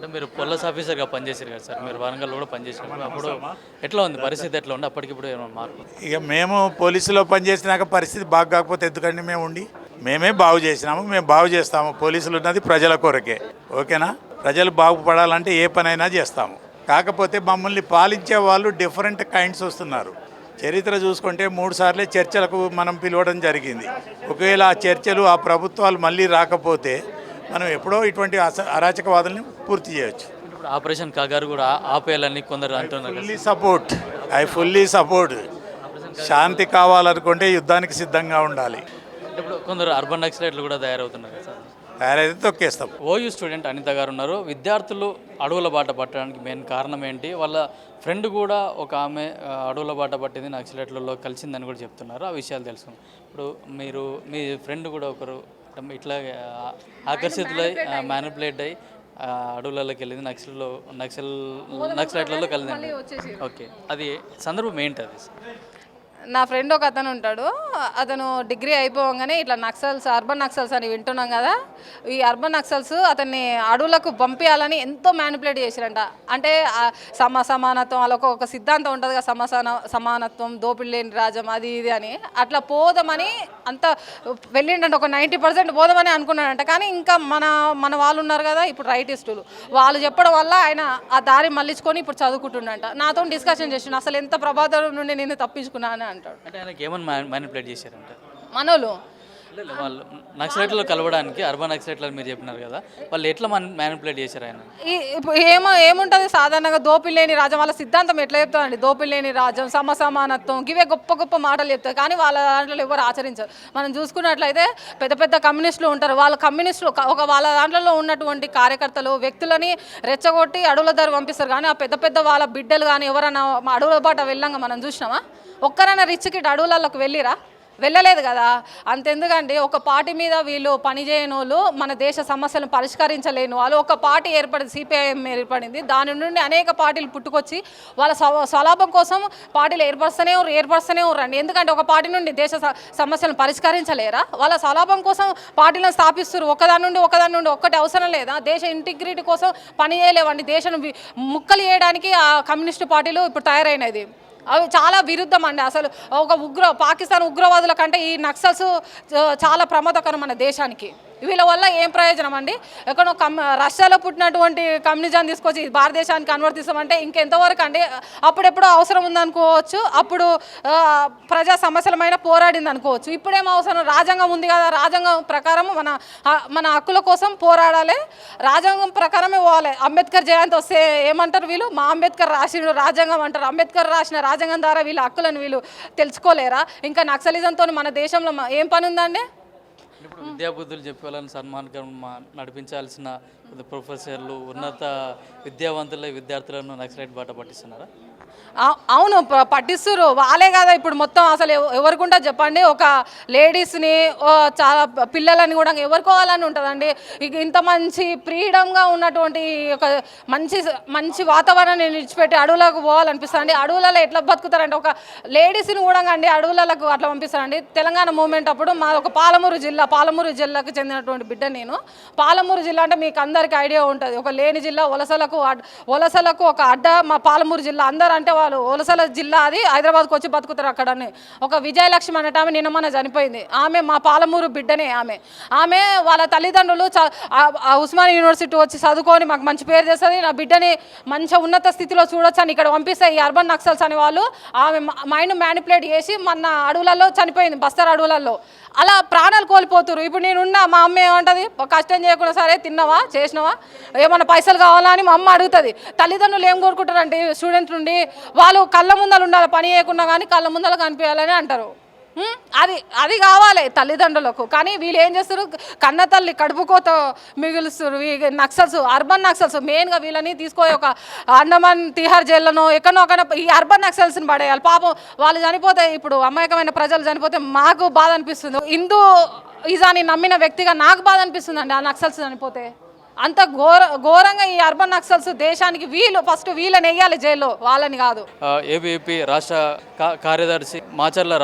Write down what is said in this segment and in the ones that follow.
అంటే మీరు పోలీస్ ఆఫీసర్గా పనిచేశారు కదా సార్, మీరు వరంగల్లో కూడా పనిచేశారు కదా. అప్పుడు ఎట్లా ఉంది పరిస్థితి, ఎట్లా ఉంది అప్పటికిప్పుడు ఏమైనా మార్పు? ఇక మేము పోలీసులో పనిచేసినాక పరిస్థితి బాగా కాకపోతే ఎందుకండి మేము ఉండి మేమే బాగు చేసినాము, మేము బాగు చేస్తాము. పోలీసులు ఉన్నది ప్రజల కొరకే, ఓకేనా? ప్రజలు బాగుపడాలంటే ఏ పనైనా చేస్తాము. కాకపోతే మమ్మల్ని పాలించే వాళ్ళు డిఫరెంట్ కైండ్స్ వస్తున్నారు. చరిత్ర చూసుకుంటే 3 సార్లే చర్చలకు మనం పిలవడం జరిగింది. ఒకవేళ ఆ చర్చలు ఆ ప్రభుత్వాలు మళ్ళీ రాకపోతే మనం ఎప్పుడో ఇటువంటి అరాచకవాదుల్ని పూర్తి చేయొచ్చు. ఇప్పుడు ఆపరేషన్ కగారు కూడా ఆపేయాలని కొందరు అంటున్నారు కదా. Fully support. శాంతి కావాలనుకుంటే యుద్ధానికి సిద్ధంగా ఉండాలి. అంటే ఇప్పుడు కొందరు అర్బన్ నక్సలైట్లు కూడా తయారవుతున్నారు కదా సార్. తయారైతే తొక్కేస్తాం. ఓయూ స్టూడెంట్ అనిత గారు ఉన్నారు. విద్యార్థులు అడవుల బాట పట్టడానికి మెయిన్ కారణం ఏంటి? వాళ్ళ ఫ్రెండ్ కూడా ఒక ఆమె అడవుల బాట పట్టింది, నక్సలైట్లలో కలిసిందని కూడా చెప్తున్నారు. ఆ విషయాలు తెలుసుకున్నాం. ఇప్పుడు మీరు మీ ఫ్రెండ్ కూడా ఒకరు ఇట్లా ఆకర్షితులై మ్యానిపులేట్ అయ్యి అడవులలోకి వెళ్ళింది, నక్సలైట్లలో కలిసింది. ఓకే, అది సందర్భం ఏంటి అది? నా ఫ్రెండ్ ఒక అతను ఉంటాడు. అతను డిగ్రీ అయిపోగానే ఇట్లా నక్సల్స్, అర్బన్ నక్సల్స్ అని వింటున్నాం కదా. ఈ అర్బన్ నక్సల్స్ అతన్ని అడవులకు పంపించాలని ఎంతో మ్యానిపులేట్ చేశారంట. అంటే సమానత్వం, వాళ్ళకు ఒక సిద్ధాంతం ఉంటుంది కదా, సమానత్వం, దోపిడి లేని రాజ్యం, అది ఇది అని. అట్లా పోదామని అంత వెళ్ళిండంట. ఒక 90% పోదామని అనుకున్నాడంట. కానీ ఇంకా మన వాళ్ళు ఉన్నారు కదా ఇప్పుడు రైటిస్టులు, వాళ్ళు చెప్పడం వల్ల ఆయన ఆ దారి మళ్ళించుకొని ఇప్పుడు చదువుకుంటుండంట. నాతో డిస్కషన్ చేసిండు, అసలు ఎంత ప్రమాదం నుండి నేను తప్పించుకున్నాను అంటాడు. అంటే ఆయనకి ఏమని మ్యానిపులేట్ చేశారంట మనోళ్ళు? వాళ్ళు నక్సలైట్లో కలవడానికి, అర్బన్ నక్సలైట్లు మీరు చెప్పినారు కదా, వాళ్ళు ఎట్లా మ్యానిపులేట్ చేశారు ఆయన? ఏముంటుంది సాధారణంగా, దోపిడి లేని రాజ్యం. వాళ్ళ సిద్ధాంతం ఎట్లా చెప్తారండి? దోపిడి లేని రాజ్యం, సమానత్వం, ఇవే గొప్ప గొప్ప మాటలు చెప్తారు. కానీ వాళ్ళ దాంట్లో ఎవరు ఆచరించారు. మనం చూసుకున్నట్లయితే పెద్ద పెద్ద కమ్యూనిస్టులు ఉంటారు. వాళ్ళ కమ్యూనిస్టులు వాళ్ళ దాంట్లో ఉన్నటువంటి కార్యకర్తలు, వ్యక్తులని రెచ్చగొట్టి అడవుల దారి పంపిస్తారు. కానీ ఆ పెద్ద పెద్ద వాళ్ళ బిడ్డలు కానీ ఎవరైనా అడవుల బాట వెళ్ళంగా మనం చూసినామా? ఒక్కరైనా రిచ్ కిడ్ అడవులలోకి వెళ్ళలేదు కదా. అంతెందుకండి, ఒక పార్టీ మీద వీళ్ళు పనిచేయని వాళ్ళు, మన దేశ సమస్యలను పరిష్కరించలేని వాళ్ళు, ఒక పార్టీ ఏర్పడింది, సిపిఐఎం ఏర్పడింది. దాని నుండి అనేక పార్టీలు పుట్టుకొచ్చి వాళ్ళ స్వలాభం కోసం పార్టీలు ఏర్పరుస్తూనే ఉర్రండి. ఎందుకంటే ఒక పార్టీ నుండి దేశ సమస్యలను పరిష్కరించలేరా? వాళ్ళ స్వలాభం కోసం పార్టీలను స్థాపిస్తారు. ఒకదాని నుండి ఒక్కటి అవసరం లేదా? దేశ ఇంటిగ్రిటీ కోసం పని చేయలేవండి. దేశం ముక్కలు చేయడానికి ఆ కమ్యూనిస్టు పార్టీలు ఇప్పుడు తయారైనది. అవి చాలా విరుద్ధం అండి. అసలు పాకిస్తాన్ ఉగ్రవాదుల కంటే ఈ నక్సల్స్ చాలా ప్రమాదకరం మన దేశానికి. వీళ్ళ వల్ల ఏం ప్రయోజనం అండి? ఎక్కడో రష్యాలో పుట్టినటువంటి కమ్యూనిజాన్ని తీసుకొచ్చి భారతదేశానికి అనువర్తిస్తామంటే ఇంకెంతవరకు అండి? అప్పుడెప్పుడో అవసరం ఉందనుకోవచ్చు, అప్పుడు ప్రజా సమస్యలమైన పోరాడింది అనుకోవచ్చు. ఇప్పుడేం అవసరం? రాజ్యాంగం ఉంది కదా, రాజ్యాంగం ప్రకారం మన హక్కుల కోసం పోరాడాలి, రాజ్యాంగం ప్రకారమే పోవాలి. అంబేద్కర్ జయంతి వస్తే ఏమంటారు వీళ్ళు? మా అంబేద్కర్ రాసిన రాజ్యాంగం అంటారు. అంబేద్కర్ రాసిన రాజ్యాంగం ద్వారా వీళ్ళ హక్కులను వీళ్ళు తెలుసుకోలేరా? ఇంకా నక్సలిజంతో మన దేశంలో ఏం పని ఉందండి? ఇప్పుడు విద్యాబుద్ధులు చెప్పేవాళ్ళని సన్మానం నడిపించాల్సిన ప్రొఫెసర్లు, ఉన్నత విద్యావంతుల విద్యార్థులను నక్సలైట్ బాట పట్టిస్తున్నారా? అవును, పట్టిస్తున్నారు. వాళ్ళే కదా ఇప్పుడు మొత్తం. అసలు ఎవరికుంటా చెప్పండి? ఒక లేడీస్ని, చాలా పిల్లలని కూడా ఎవరుకోవాలని ఉంటుందండి. ఇక ఇంత మంచి ఫ్రీడమ్గా ఉన్నటువంటి ఒక మంచి వాతావరణాన్ని విడిచిపెట్టి అడవులకు పోవాలనిపిస్తుంది. అడవులలో ఎట్లా బతుకుతారంటే, ఒక లేడీస్ని కూడా అండి అడవులకు అట్లా పంపిస్తారండి. తెలంగాణ మూమెంట్ అప్పుడు మా ఒక పాలమూరు జిల్లాకు చెందినటువంటి బిడ్డ నేను. పాలమూరు జిల్లా అంటే మీకు అందరికీ ఐడియా ఉంటుంది, ఒక లేని జిల్లా. వలసలకు ఒక అడ్డ మా పాలమూరు జిల్లా. అందరూ అంటే వాళ్ళు వలసల జిల్లా, అది హైదరాబాద్కి వచ్చి బతుకుతారు అక్కడని. ఒక విజయలక్ష్మి అనేట ఆమె నిన్న చనిపోయింది. ఆమె మా పాలమూరు బిడ్డనే. ఆమె వాళ్ళ తల్లిదండ్రులు ఉస్మానియా యూనివర్సిటీ వచ్చి చదువుకొని మాకు మంచి పేరు చేస్తుంది, నా బిడ్డని మంచి ఉన్నత స్థితిలో చూడొచ్చు అని ఇక్కడ పంపిస్తే ఈ అర్బన్ నక్సల్స్ అనే వాళ్ళు ఆమె మైండ్ మ్యానిపులేట్ చేసి మన అడవులలో చనిపోయింది, బస్తర్ అడవులలో. అలా ప్రాణాలు కోల్పోతున్నారు. ఇప్పుడు నేనున్నా, మా అమ్మ ఏమంటుంది? కష్టం చేయకుండా సరే తిన్నావా, చేసినావా, ఏమన్నా పైసలు కావాలా అని మా అమ్మ అడుగుతుంది. తల్లిదండ్రులు ఏం కోరుకుంటారంటే స్టూడెంట్ నుండి వాళ్ళు కళ్ళ ముందర ఉండాలి, పని చేయకుండా కానీ కళ్ళ ముందర కనిపించాలని అంటారు. అది కావాలి తల్లిదండ్రులకు. కానీ వీళ్ళు ఏం చేస్తారు? కన్న తల్లి కడుపుకోత మిగులుస్తారు. నక్సల్స్, అర్బన్ నక్సల్స్ మెయిన్గా వీళ్ళని తీసుకొని ఒక అండమాన్ తిహార్ జైల్లోనో ఎక్కడో ఈ అర్బన్ నక్సల్స్ని పడేయాలి. పాపం వాళ్ళు చనిపోతే, ఇప్పుడు అమాయకమైన ప్రజలు చనిపోతే మాకు బాధ అనిపిస్తుంది. హిందూ ఇజాని నమ్మిన వ్యక్తిగా నాకు బాధ అనిపిస్తుంది అండి ఆ నక్సల్స్ చనిపోతే. అంత ఘోరంగా ఈ అర్బన్ నక్సల్స్ దేశానికి ఫస్ట్ వీళ్ళని వేయాలి జైల్లో, వాళ్ళని కాదు. ఏబీపీ రాష్ట్ర కార్యదర్శి మాచర్ల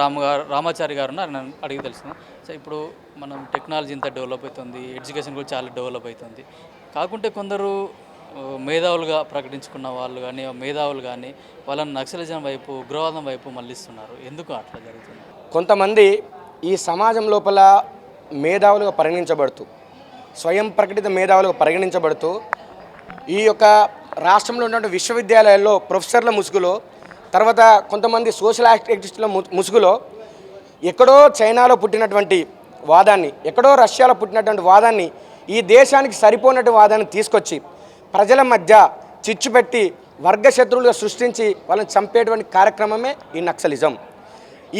రామాచారి గారు నన్ను అడిగి తెలుసుకున్నాం. సో ఇప్పుడు మనం టెక్నాలజీ ఇంత డెవలప్ అవుతుంది, ఎడ్యుకేషన్ కూడా చాలా డెవలప్ అవుతుంది. కాకుంటే కొందరు మేధావులుగా ప్రకటించుకున్న వాళ్ళు కానీ మేధావులు కానీ వాళ్ళని నక్సలిజం వైపు ఉగ్రవాదం వైపు మళ్ళిస్తున్నారు. ఎందుకు అట్లా జరుగుతుంది? కొంతమంది ఈ సమాజం లోపల మేధావులుగా పరిగణించబడుతూ స్వయం ప్రకటిత మేధావులుగా పరిగణించబడుతూ ఈ యొక్క రాష్ట్రంలో ఉన్నటువంటి విశ్వవిద్యాలయాల్లో ప్రొఫెసర్ల ముసుగులో, తర్వాత కొంతమంది సోషల్ యాక్టివిస్టుల ముసుగులో ఎక్కడో చైనాలో పుట్టినటువంటి వాదాన్ని, ఎక్కడో రష్యాలో పుట్టినటువంటి వాదాన్ని, ఈ దేశానికి సరిపోయినటువంటి వాదాన్ని తీసుకొచ్చి ప్రజల మధ్య చిచ్చు పెట్టి వర్గ శత్రువులుగా సృష్టించి వాళ్ళని చంపేటువంటి కార్యక్రమమే ఈ నక్సలిజం.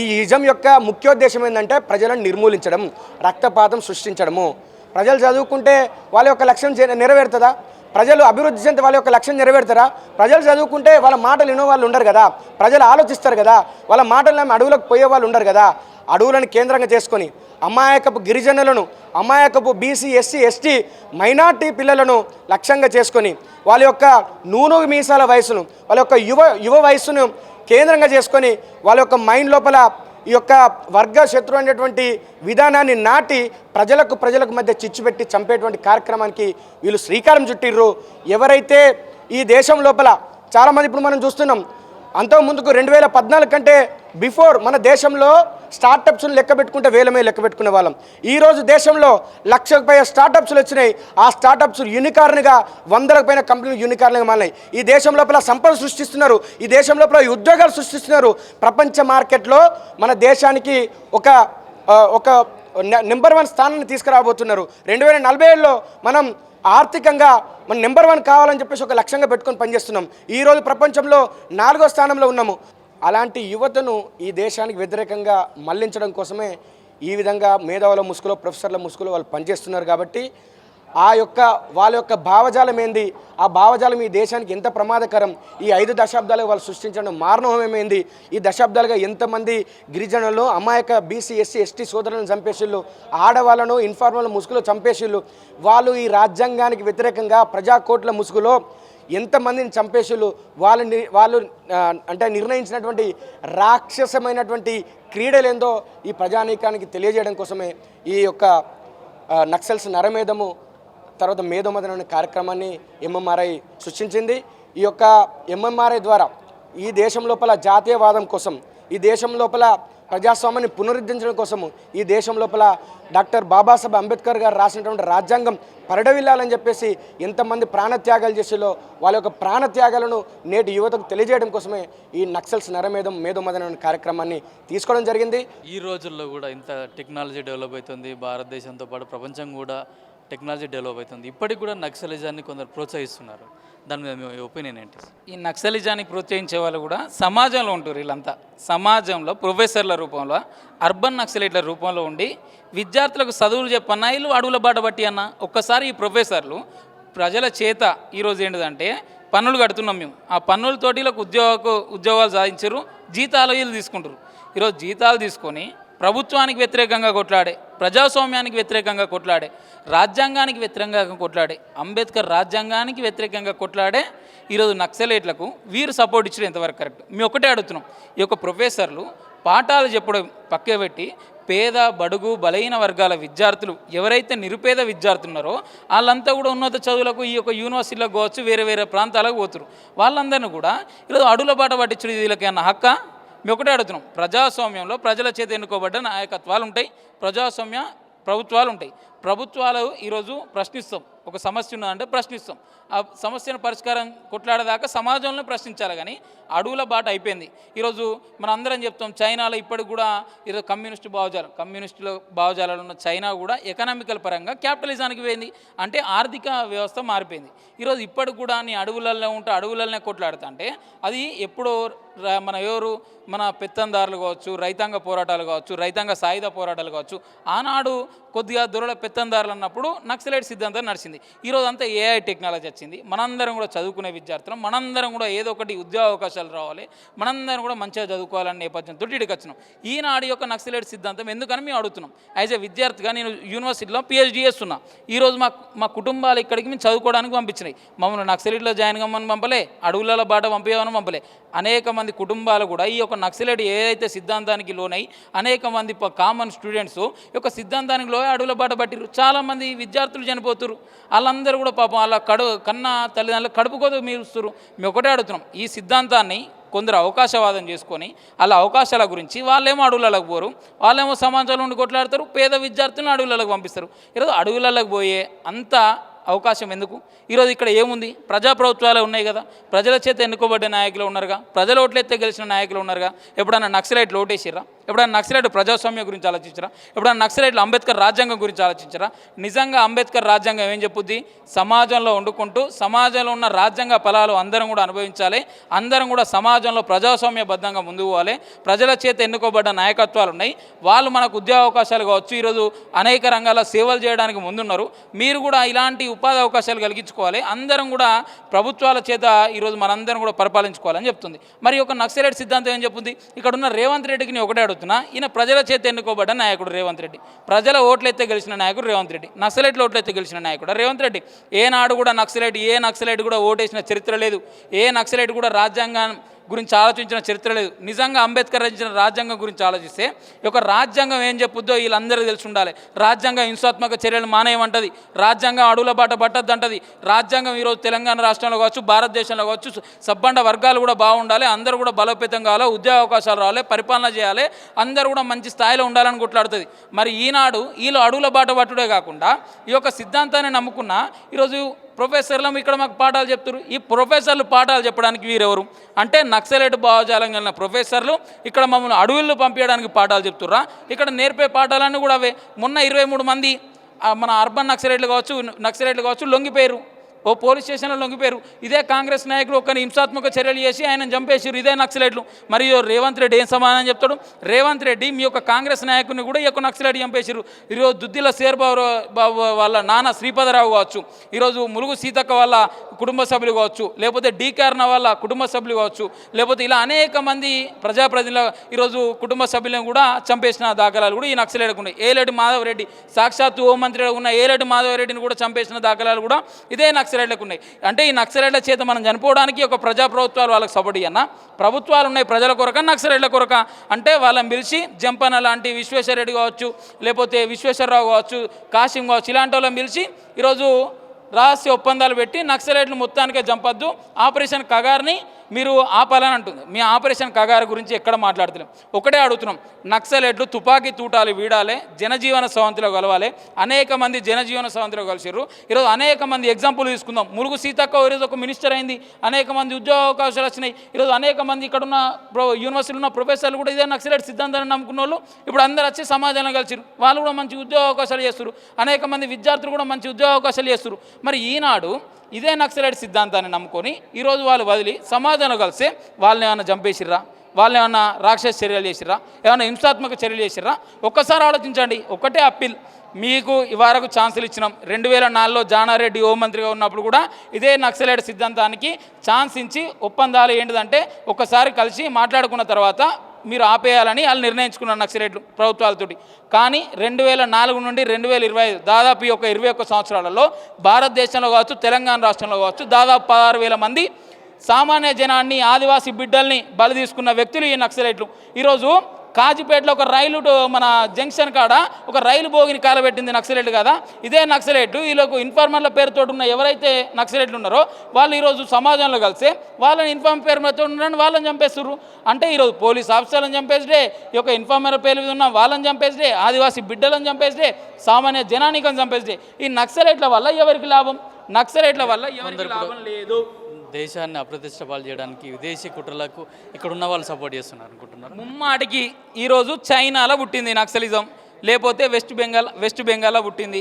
ఈ ఇజం యొక్క ముఖ్యోద్దేశం ఏంటంటే ప్రజలను నిర్మూలించడం, రక్తపాతం సృష్టించడము. ప్రజలు చదువుకుంటే వాళ్ళ యొక్క లక్ష్యం నెరవేరుతుందా? ప్రజలు అభివృద్ధి చెందితే వాళ్ళ యొక్క లక్ష్యం నెరవేరుతారా? ప్రజలు చదువుకుంటే వాళ్ళ మాటలు వినే వాళ్ళు ఉండరు కదా, ప్రజలు ఆలోచిస్తారు కదా, వాళ్ళ మాటలు అడవులకు పోయే వాళ్ళు ఉండరు కదా. అడవులను కేంద్రంగా చేసుకొని అమాయకపు గిరిజనులను, అమాయకపు బీసీ, ఎస్సీ, ఎస్టీ, మైనార్టీ పిల్లలను లక్ష్యంగా చేసుకొని వాళ్ళ యొక్క నూనె మీసాల వయసును, వాళ్ళ యొక్క యువ వయస్సును కేంద్రంగా చేసుకొని వాళ్ళ యొక్క మైండ్ లోపల ఈ యొక్క వర్గ శత్రు అనేటువంటి విధానాన్ని నాటి ప్రజలకు మధ్య చిచ్చు పెట్టి చంపేటువంటి కార్యక్రమానికి వీళ్ళు శ్రీకారం చుట్టిర్రు. ఎవరైతే ఈ దేశం లోపల చాలామంది ఇప్పుడు మనం చూస్తున్నాం, అంతకుముందుకు 2014 కంటే బిఫోర్ మన దేశంలో స్టార్టప్స్ను లెక్క పెట్టుకుంటే వేలమే లెక్క పెట్టుకునే వాళ్ళం. ఈరోజు దేశంలో 1,00,000కు పైగా స్టార్టప్స్లు వచ్చినాయి. ఆ స్టార్టప్స్ యూనికార్న్గా 100లకు పైన కంపెనీలు యూనికార్న్గా మారినాయి. ఈ దేశం లోపల సంపద సృష్టిస్తున్నారు, ఈ దేశం లోపల ఉద్యోగాలు సృష్టిస్తున్నారు. ప్రపంచ మార్కెట్లో మన దేశానికి ఒక నెంబర్ 1 స్థానాన్ని తీసుకురాబోతున్నారు. 2047లో మనం ఆర్థికంగా మనం నెంబర్ 1 కావాలని చెప్పేసి ఒక లక్ష్యంగా పెట్టుకొని పనిచేస్తున్నాం. ఈరోజు ప్రపంచంలో 4వ స్థానంలో ఉన్నాము. అలాంటి యువతను ఈ దేశానికి వ్యతిరేకంగా మళ్లించడం కోసమే ఈ విధంగా మేధావుల ముసుగులో, ప్రొఫెసర్ల ముసుగులో వాళ్ళు పనిచేస్తున్నారు. కాబట్టి వాళ్ళ యొక్క భావజాలం ఏంది, ఆ భావజాలం ఈ దేశానికి ఎంత ప్రమాదకరం, ఈ 5 దశాబ్దాలుగా వాళ్ళు సృష్టించడం మారణహోమేమైంది, ఈ దశాబ్దాలుగా ఎంతమంది గిరిజనులు, అమాయక బీసీ, ఎస్సీ, ఎస్టీ సోదరులను చంపేసిళ్ళు, ఆడవాళ్ళను ఇన్ఫార్మల్ ముసుగులో చంపేసిళ్ళు. వాళ్ళు ఈ రాజ్యాంగానికి వ్యతిరేకంగా ప్రజాకోట్ల ముసుగులో ఎంతమందిని చంపేసిళ్ళు. వాళ్ళు అంటే నిర్ణయించినటువంటి రాక్షసమైనటువంటి క్రీడలేందో ఈ ప్రజానీకానికి తెలియజేయడం కోసమే ఈ యొక్క నక్సల్స్ నరమేధము తర్వాత మేధోమదనం అనే కార్యక్రమాన్ని ఎంఎంఆర్ఐ సృష్టించింది. ఈ యొక్క ఎంఎంఆర్ఐ ద్వారా ఈ దేశం లోపల జాతీయవాదం కోసం, ఈ దేశం లోపల ప్రజాస్వామ్యాన్ని పునరుద్ధరించడం కోసము, ఈ దేశం లోపల డాక్టర్ బాబాసాహెబ్ అంబేద్కర్ గారు రాసినటువంటి రాజ్యాంగం పరిడవిల్లాలని చెప్పేసి ఎంతమంది ప్రాణత్యాగాలు చేసేలో వాళ్ళ యొక్క ప్రాణత్యాగాలను నేటి యువతకు తెలియజేయడం కోసమే ఈ నక్సల్స్ మేధోమదనం అనే కార్యక్రమాన్ని తీసుకోవడం జరిగింది. ఈ రోజుల్లో కూడా ఇంత టెక్నాలజీ డెవలప్ అవుతుంది, భారతదేశంతో పాటు ప్రపంచం కూడా టెక్నాలజీ డెవలప్ అవుతుంది. ఇప్పటికి కూడా నక్సలిజాన్ని కొందరు ప్రోత్సహిస్తున్నారు. దాని మీద మీ ఒపీనియన్ ఏంటి? ఈ నక్సలిజాన్ని ప్రోత్సహించే వాళ్ళు కూడా సమాజంలో ఉంటారు. వీళ్ళంతా సమాజంలో ప్రొఫెసర్ల రూపంలో, అర్బన్ నక్సలైట్ల రూపంలో ఉండి విద్యార్థులకు చదువులు చెప్పన్నా వీళ్ళు అడవుల బాట బట్టి అన్న. ఒక్కసారి ఈ ప్రొఫెసర్లు ప్రజల చేత ఈరోజు ఏంటిదంటే పన్నులు కడుతున్నాం మేము, ఆ పన్నులతోటి వీళ్ళకు ఉద్యోగాలు సాధించారు, జీతాలు వీళ్ళు తీసుకుంటారు. ఈరోజు జీతాలు తీసుకొని ప్రభుత్వానికి వ్యతిరేకంగా కొట్లాడే, ప్రజాస్వామ్యానికి వ్యతిరేకంగా కొట్లాడే, రాజ్యాంగానికి వ్యతిరేకంగా కొట్లాడే, అంబేద్కర్ రాజ్యాంగానికి వ్యతిరేకంగా కొట్లాడే ఈరోజు నక్సలైట్లకు వీరు సపోర్ట్ ఇచ్చడం ఎంతవరకు కరెక్ట్? మేము ఒకటే అడుగుతున్నాం. ఈ యొక్క ప్రొఫెసర్లు పాఠాలు చెప్పడం పక్కే పెట్టి పేద, బడుగు, బలహీన వర్గాల విద్యార్థులు ఎవరైతే నిరుపేద విద్యార్థులు ఉన్నారో వాళ్ళంతా కూడా ఉన్నత చదువులకు ఈ యొక్క యూనివర్సిటీలకు పోవచ్చు, వేరే వేరే ప్రాంతాలకు పోతున్నారు. వాళ్ళందరినీ కూడా ఈరోజు అడుగుల బాట పట్టించడం వీళ్ళకి అన్న హక్క? మేము ఒకటే అడుగుతున్నాం. ప్రజాస్వామ్యంలో ప్రజల చేత ఎన్నుకోబడ్డ నాయకత్వాలు ఉంటాయి, ప్రజాస్వామ్య ప్రభుత్వాలు ఉంటాయి. ప్రభుత్వాలు ఈరోజు ప్రశ్నిస్తాం, ఒక సమస్య ఉన్నదంటే ప్రశ్నిస్తాం. ఆ సమస్యను పరిష్కారం కొట్లాడేదాకా సమాజంలో ప్రశ్నించాలి. కానీ అడవుల బాట అయిపోయింది. ఈరోజు మనం అందరం చెప్తాం చైనాలో ఇప్పటికి కూడా ఈరోజు కమ్యూనిస్టుల భావజాలాలు ఉన్న చైనా కూడా ఎకనామికల్ పరంగా క్యాపిటలిజానికి పోయింది. అంటే ఆర్థిక వ్యవస్థ మారిపోయింది. ఈరోజు ఇప్పటికి కూడా నీ అడవులలో ఉంటే అడవులనే కొట్లాడుతా అంటే అది ఎప్పుడో మన పెత్తందారులు కావచ్చు, రైతాంగ పోరాటాలు కావచ్చు, రైతాంగ సాయుధ పోరాటాలు కావచ్చు, ఆనాడు కొద్దిగా దొరల పెత్తందారులు అన్నప్పుడు నక్సలైట్ సిద్ధాంతం నడిచింది. ఈరోజు అంతా ఏఐ టెక్నాలజీ వచ్చింది. మనందరం కూడా చదువుకునే విద్యార్థులం, మనందరం కూడా ఏదో ఒకటి ఉద్యోగ అవకాశాలు రావాలి, మనందరం కూడా మంచిగా చదువుకోవాలనే నేపథ్యంతో ఇక్కడికి వచ్చినాం. ఈనాడు యొక్క నక్సలైట్ సిద్ధాంతం ఎందుకని మేము అడుగుతున్నాం. యాజ్ ఏ విద్యార్థిగా నేను యూనివర్సిటీలో పిహెచ్డీ చేస్తున్నా. ఈరోజు మా కుటుంబాలు ఇక్కడికి మేము చదువుకోవడానికి పంపించినాయి. మమ్మల్ని నక్సలైట్లో జాయిన్ కమ్మని పంపలే, అడవుల బాట పంపించమని పంపలే. అనేక మంది కుటుంబాలు కూడా ఈ యొక్క నక్సలైట్ ఏదైతే సిద్ధాంతానికి లోనై అనేక మంది కామన్ స్టూడెంట్స్ యొక్క సిద్ధాంతానికి అడవుల బాట పట్టిరు. చాలామంది విద్యార్థులు చనిపోతున్నారు. వాళ్ళందరూ కూడా పాపం వాళ్ళ కన్న తల్లిదండ్రులు కడుపుకోదు మీరుస్తారు. మేము ఒకటే అడుగుతున్నాం, ఈ సిద్ధాంతాన్ని కొందరు అవకాశవాదం చేసుకొని వాళ్ళ అవకాశాల గురించి వాళ్ళేమో అడవులకు పోరు, వాళ్ళేమో సమాజంలో ఉండి కొట్లాడతారు, పేద విద్యార్థులను అడవులకు పంపిస్తారు. ఈరోజు అడవులకు పోయే అంత అవకాశం ఎందుకు? ఈరోజు ఇక్కడ ఏముంది? ప్రజాప్రభుత్వాలు ఉన్నాయి కదా, ప్రజల చేత ఎన్నుకోబడ్డ నాయకులు ఉన్నారుగా, ప్రజలు ఓట్లెత్తే గెలిచిన నాయకులు ఉన్నారుగా. ఎప్పుడన్నా నక్సలైట్లు ఓటేసిరా? ఎప్పుడన్నా నక్సలైట్లు ప్రజాస్వామ్యం గురించి ఆలోచించరా? ఎప్పుడన్నా నక్సలైట్లు అంబేద్కర్ రాజ్యాంగం గురించి ఆలోచించరా? నిజంగా అంబేద్కర్ రాజ్యాంగం ఏం చెప్పుద్ది? సమాజంలో వండుకుంటూ సమాజంలో ఉన్న రాజ్యాంగ ఫలాలు అందరం కూడా అనుభవించాలి, అందరం కూడా సమాజంలో ప్రజాస్వామ్యబద్ధంగా ముందుకు పోవాలి. ప్రజల చేత ఎన్నుకోబడ్డ నాయకత్వాలు ఉన్నాయి, వాళ్ళు మనకు ఉద్యోగ అవకాశాలు కావచ్చు, ఈరోజు అనేక రంగాల సేవలు చేయడానికి ముందున్నారు. మీరు కూడా ఇలాంటి ఉపాధి అవకాశాలు కలిగించుకోవాలి, అందరం కూడా ప్రభుత్వాల చేత ఈరోజు మనందరం కూడా పరిపాలించుకోవాలని చెప్తుంది. మరి ఒక నక్సలైట్ సిద్ధాంతం ఏం చెప్తుంది? ఇక్కడ ఉన్న రేవంత్ రెడ్డికి నేను ఒకటే అడుగుతున్నా, ఈయన ప్రజల చేత ఎన్నుకోబడ్డ నాయకుడు రేవంత్ రెడ్డి, ప్రజల ఓట్లయితే గెలిచిన నాయకుడు రేవంత్ రెడ్డి, నక్సలైట్లు ఓట్లయితే గెలిచిన నాయకుడు రేవంత్ రెడ్డి. ఏనాడు కూడా ఏ నక్సలైట్ కూడా ఓటేసిన చరిత్ర లేదు, ఏ నక్సలైట్ కూడా రాజ్యాంగం గురించి ఆలోచించిన చరిత్ర లేదు. నిజంగా అంబేద్కర్ రచించిన రాజ్యాంగం గురించి ఆలోచిస్తే ఈ యొక్క రాజ్యాంగం ఏం చెప్పుద్దో వీళ్ళందరికీ తెలిసి ఉండాలి. రాజ్యాంగం హింసాత్మక చర్యలు మానేయమంటది, రాజ్యాంగం అడవుల బాట పట్టద్దు అంటది. రాజ్యాంగం ఈరోజు తెలంగాణ రాష్ట్రంలో కావచ్చు, భారతదేశంలో కావచ్చు, సబ్బండ వర్గాలు కూడా బాగుండాలి, అందరూ కూడా బలోపేతం కావాలి, ఉద్యోగ అవకాశాలు రావాలి, పరిపాలన చేయాలి, అందరూ కూడా మంచి స్థాయిలో ఉండాలని కొట్లాడుతుంది. మరి ఈనాడు వీళ్ళు అడవుల బాట పట్టుడే కాకుండా ఈ యొక్క సిద్ధాంతాన్ని నమ్ముకున్న ఈరోజు ప్రొఫెసర్లు ఇక్కడ మాకు పాఠాలు చెప్తారు. ఈ ప్రొఫెసర్లు పాఠాలు చెప్పడానికి వీరెవరు అంటే నక్సలైట్ భావజాలం కలిగిన ప్రొఫెసర్లు ఇక్కడ మమ్మల్ని అడవుల్లో పంపించడానికి పాఠాలు చెప్తుర్రా? ఇక్కడ నేర్పే పాఠాలన్నీ కూడా అవే. మొన్న 23 మంది మన అర్బన్ నక్సలైట్లు కావచ్చు లొంగిపోయారు, ఓ పోలీస్ స్టేషన్లో లొంగిపోయారు. ఇదే కాంగ్రెస్ నాయకులు ఒకరిని హింసాత్మక చర్యలు చేసి ఆయన చంపేసారు, ఇదే నక్సలైట్లు. మరియు రేవంత్ రెడ్డి ఏం సమాధానం చెప్తాడు? రేవంత్ రెడ్డి మీ యొక్క కాంగ్రెస్ నాయకుని కూడా ఈ యొక్క నక్సలైట్ చంపేసారు. ఈరోజు దుద్దిల బాబు వాళ్ళ నాన్న శ్రీపదరావు కావచ్చు, ఈరోజు ములుగు సీతక్క వాళ్ళ కుటుంబ సభ్యులు కావచ్చు, లేకపోతే డీకార్న వాళ్ళ కుటుంబ సభ్యులు కావచ్చు, లేకపోతే ఇలా అనేక మంది ప్రజాప్రతినిధుల ఈరోజు కుటుంబ సభ్యులను కూడా చంపేసిన దాఖలాలు కూడా ఈ నక్సలైట్కు ఉన్నాయి. ఏలేటి మాధవరెడ్డి సాక్షాత్తు హోంమంత్రిగా ఉన్న ఏలేటి మాధవరెడ్డిని కూడా చంపేసిన దాఖలాలు కూడా ఇదే నక్సలైట్లకు ఉన్నాయి. అంటే ఈ నక్సలైట్ల చేత మనం చనిపోవడానికి ఒక ప్రజాప్రభుత్వాలు వాళ్ళకి సపోర్ట్ ఇయ్యన్నా? ప్రభుత్వాలు ఉన్నాయి ప్రజల కొరక, నక్సలైట్ల కొరక. అంటే వాళ్ళని పిలిచి జంపన్న లాంటి విశ్వేశ్వరరెడ్డి కావచ్చు, లేకపోతే విశ్వేశ్వరరావు కావచ్చు, కాశీం కావచ్చు, ఇలాంటి వాళ్ళని పిలిచి ఈరోజు రహస్య ఒప్పందాలు పెట్టి నక్సలైట్లు మొత్తానికే చంపద్దు, ఆపరేషన్ కగార్ని మీరు ఆపాలని అంటుంది. మీ ఆపరేషన్ కగారు గురించి ఎక్కడ మాట్లాడుతున్నాం? ఒకటే అడుగుతున్నాం, నక్సలైట్లు తుపాకీ తూటాలు వీడాలి, జనజీవన స్రవంతిలో కలవాలి. అనేక మంది జనజీవన స్రవంతిలో కలిసిర్రు. ఈరోజు అనేక మంది ఎగ్జాంపుల్ తీసుకుందాం. ములుగు సీతక్క ఈరోజు ఒక మినిస్టర్ అయింది, అనేక మంది ఉద్యోగ అవకాశాలు వచ్చినాయి. ఈరోజు అనేక మంది ఇక్కడున్న యూనివర్సిటీలో ఉన్న ప్రొఫెసర్లు కూడా ఇదే నక్సలైట్ సిద్ధాంతాన్ని నమ్ముకున్న వాళ్ళు ఇప్పుడు అందరూ వచ్చి సమాజంలో కలిసిరు, వాళ్ళు కూడా మంచి ఉద్యోగ అవకాశాలు చేస్తారు. అనేక మంది విద్యార్థులు కూడా మంచి ఉద్యోగ అవకాశాలు చేస్తారు. మరి ఈనాడు ఇదే నక్సలైట్ సిద్ధాంతాన్ని నమ్ముకొని ఈరోజు వాళ్ళు వదిలి సమాజంలో కలిస్తే వాళ్ళని ఏమైనా చంపేసిర్రా? వాళ్ళని ఏమన్నా రాక్షస చర్యలు చేసిర్రా? ఏమైనా హింసాత్మక చర్యలు చేసిర్రా? ఒక్కసారి ఆలోచించండి. ఒకటే అప్పీల్, మీకు ఇవరకు ఛాన్సులు ఇచ్చినాం. 2004లో జానారెడ్డి హోంమంత్రిగా ఉన్నప్పుడు కూడా ఇదే నక్సలైట్ సిద్ధాంతానికి ఛాన్స్ ఇచ్చి ఒప్పందాలు ఏంటిదంటే ఒక్కసారి కలిసి మాట్లాడుకున్న తర్వాత మీరు ఆపేయాలని వాళ్ళు నిర్ణయించుకున్నారు నక్సలైట్లు ప్రభుత్వాలతోటి. కానీ 2004 నుండి 2025 దాదాపు ఈ యొక్క 21 సంవత్సరాలలో భారతదేశంలో కావచ్చు, తెలంగాణ రాష్ట్రంలో కావచ్చు, దాదాపు 16,000 మంది సామాన్య జనాన్ని, ఆదివాసీ బిడ్డల్ని బలి తీసుకున్న వ్యక్తులు ఈ నక్సలైట్లు. ఈరోజు కాజీపేటలో ఒక రైలు మన జంక్షన్ కాడ ఒక రైలు బోగిని కాలబెట్టింది నక్సలైట్ కదా. ఇదే నక్సలైట్లు వీళ్ళకు ఇన్ఫార్మర్ల పేరుతో ఉన్న ఎవరైతే నక్సలైట్లు ఉన్నారో వాళ్ళు ఈరోజు సమాజంలో కలిసి వాళ్ళని ఇన్ఫార్మర్ పేరుతో ఉన్నారని వాళ్ళని చంపేస్తున్నారు. అంటే ఈరోజు పోలీస్ ఆఫీసర్లను చంపేసిడే, ఈ యొక్క ఇన్ఫార్మర్ పేరు మీద ఉన్న వాళ్ళని చంపేసిడే, ఆదివాసీ బిడ్డలను చంపేసిడే, సామాన్య జనానికని చంపేసిడే. ఈ నక్సలైట్ల వల్ల ఎవరికి లాభం? నక్సలైట్ల వల్ల ఎవరికి లాభం లేదు. దేశాన్ని అప్రతిష్ట పాలు చేయడానికి విదేశీ కుట్రలకు ఇక్కడ ఉన్న వాళ్ళు సపోర్ట్ చేస్తున్నారు అనుకుంటున్నారు. ముమ్మాటికి ఈరోజు చైనాలో పుట్టింది నక్సలిజం, లేకపోతే వెస్ట్ బెంగాల్లో పుట్టింది.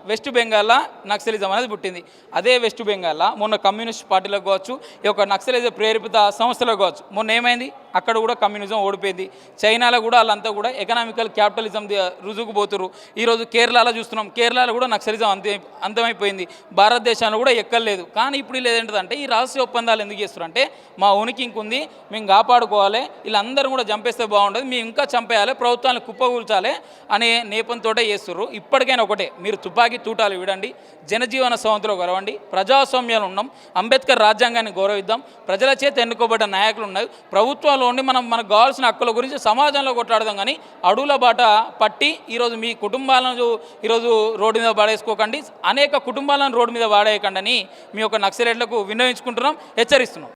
వెస్ట్ బెంగాల్లో నక్సలిజం అనేది పుట్టింది. అదే వెస్ట్ బెంగాల్లో మొన్న కమ్యూనిస్ట్ పార్టీలకు కావచ్చు, ఈ యొక్క నక్సలిజం ప్రేరేపిత సంస్థలకు కావచ్చు, మొన్న ఏమైంది? అక్కడ కూడా కమ్యూనిజం ఓడిపోయింది. చైనాలో కూడా వాళ్ళంతా కూడా ఎకనామికల్ క్యాపిటలిజం రుజువుకు పోతున్నారు. ఈరోజు కేరళలో చూస్తున్నాం, కేరళలో కూడా నక్సలిజం అంతమైపోయింది. భారతదేశంలో కూడా ఎక్కలేదు. కానీ ఇప్పుడు లేదేంటంటే ఈ రహస్య ఒప్పందాలు ఎందుకు చేస్తున్నారంటే మా ఉనికి ఇంకుంది, మేము కాపాడుకోవాలి, వీళ్ళందరూ కూడా చంపేస్తే బాగుండదు, మేము ఇంకా చంపేయాలి, ప్రభుత్వాన్ని కుప్పకూల్చాలి అనే నేపంతో చేస్తున్నారు. ఇప్పటికైనా ఒకటే, మీరు తుపాకీ తూటాలు విడండి, జనజీవన స్రవంతిలో గొరవండి, ప్రజాస్వామ్యాలు ఉన్నాం, అంబేద్కర్ రాజ్యాంగాన్ని గౌరవిద్దాం, ప్రజల చేత ఎన్నుకోబడ్డ నాయకులు ఉన్నాయి, ప్రభుత్వాలు సమాజంలో ఉండి మనకు కావాల్సిన హక్కుల గురించి సమాజంలో కొట్లాడదాం. కానీ అడవుల బాట పట్టి ఈరోజు మీ కుటుంబాలను ఈరోజు రోడ్డు మీద పడేసుకోకండి, అనేక కుటుంబాలను రోడ్డు మీద వాడేయకండి అని మీ యొక్క నక్సలైట్లకు విన్నవించుకుంటున్నాం, హెచ్చరిస్తున్నాం.